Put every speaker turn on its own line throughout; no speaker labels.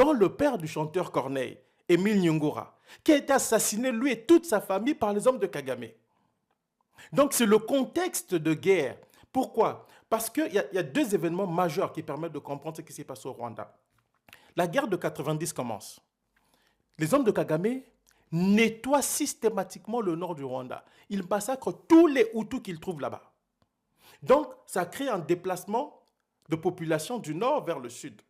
dont le père du chanteur Corneille, Émile Nyungura, qui a été assassiné, lui et toute sa famille, par les hommes de Kagame. Donc c'est le contexte de guerre. Pourquoi? Parce qu'il y a deux événements majeurs qui permettent de comprendre ce qui s'est passé au Rwanda. La guerre de 90 commence. Les hommes de Kagame nettoient systématiquement le nord du Rwanda. Ils massacrent tous les Hutus qu'ils trouvent là-bas. Donc ça crée un déplacement de population du nord vers le sud.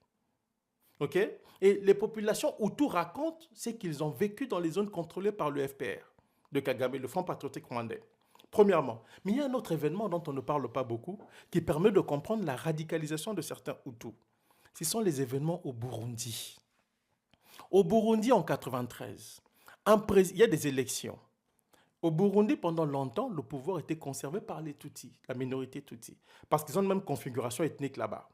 OK? Et les populations Hutus racontent ce qu'ils ont vécu dans les zones contrôlées par le FPR de Kagame, le Front patriotique rwandais. Premièrement. Mais il y a un autre événement dont on ne parle pas beaucoup qui permet de comprendre la radicalisation de certains Hutus. Ce sont les événements au Burundi. Au Burundi, en 93, il y a des élections. Au Burundi, pendant longtemps, le pouvoir était conservé par les Tutsis, la minorité Tutsi, parce qu'ils ont une même configuration ethnique là-bas.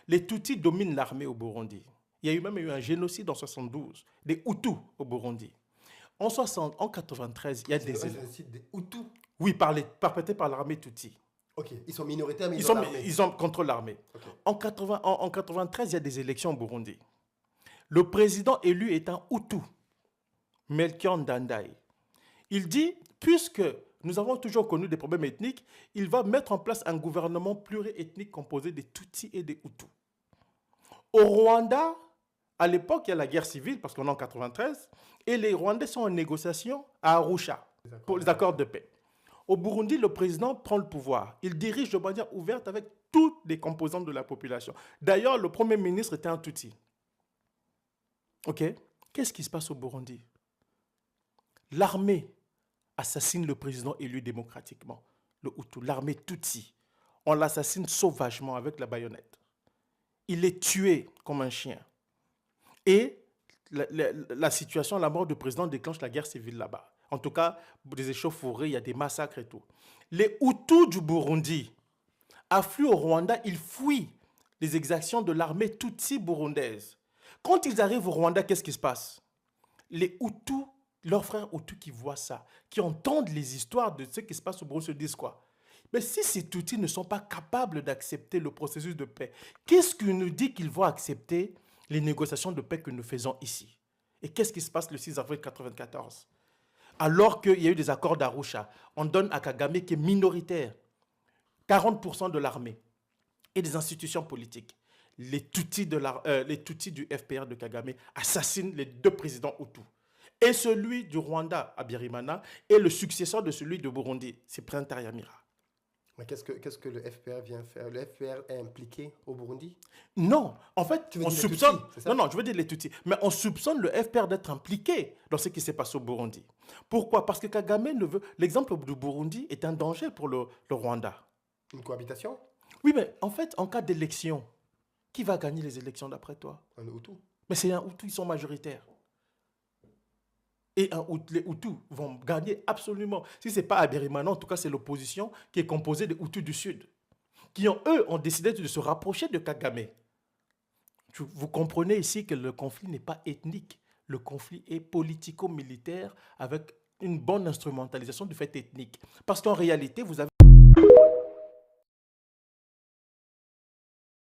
Les Tutsis dominent l'armée au Burundi. Il y a même eu un génocide en 72, des Hutus au Burundi. En 93, il y a des
génocide des Hutus.
Oui, perpétrés par l'armée Tutsi.
Ok, ils sont minoritaires, mais
ils sont contre l'armée. Okay. En 93, il y a des élections au Burundi. Le président élu est un Hutu, Melchior Ndadaye. Il dit, puisque nous avons toujours connu des problèmes ethniques, il va mettre en place un gouvernement pluriethnique composé des Tutsis et des Hutus. Au Rwanda, à l'époque, il y a la guerre civile, parce qu'on est en 93, et les Rwandais sont en négociation à Arusha pour les accords de paix. Au Burundi, le président prend le pouvoir. Il dirige de manière ouverte avec toutes les composantes de la population. D'ailleurs, le premier ministre était un Tutsi. OK? Qu'est-ce qui se passe au Burundi? L'armée assassine le président élu démocratiquement, le Hutu, l'armée Tutsi. On l'assassine sauvagement avec la baïonnette. Il est tué comme un chien. Et la situation, la mort du président déclenche la guerre civile là-bas. En tout cas, des échauffourées, il y a des massacres et tout. Les Hutus du Burundi affluent au Rwanda, ils fuient les exactions de l'armée Tutsi burundaise. Quand ils arrivent au Rwanda, qu'est-ce qui se passe? Les Hutus, leurs frères Hutus qui voient ça, qui entendent les histoires de ce qui se passe au Burundi, se disent quoi? Mais si ces Tutsis ne sont pas capables d'accepter le processus de paix, qu'est-ce qui nous dit qu'ils vont accepter les négociations de paix que nous faisons ici? Et qu'est-ce qui se passe le 6 avril 1994? Alors qu'il y a eu des accords d'Arusha, on donne à Kagame, qui est minoritaire, 40% de l'armée et des institutions politiques. Les Tutsis du FPR de Kagame assassinent les deux présidents Hutus. Et celui du Rwanda, Habyarimana, est le successeur de celui de Burundi, c'est Prince Taryamira.
Mais qu'est-ce que le FPR vient faire? Le FPR est impliqué au Burundi?
Non, en fait, on soupçonne... Non, je veux dire les Tutsis. Mais on soupçonne le FPR d'être impliqué dans ce qui s'est passé au Burundi. Pourquoi? Parce que Kagame ne veut... L'exemple du Burundi est un danger pour le Rwanda.
Une cohabitation?
Oui, mais en fait, en cas d'élection, qui va gagner les élections d'après toi?
Un Hutu.
Mais c'est un Hutu, ils sont majoritaires. Et les Hutus vont gagner absolument. Si ce n'est pas Habyarimana, en tout cas, c'est l'opposition qui est composée des Hutus du Sud, qui, eux, ont décidé de se rapprocher de Kagame. Vous comprenez ici que le conflit n'est pas ethnique. Le conflit est politico-militaire avec une bonne instrumentalisation du fait ethnique. Parce qu'en réalité, vous avez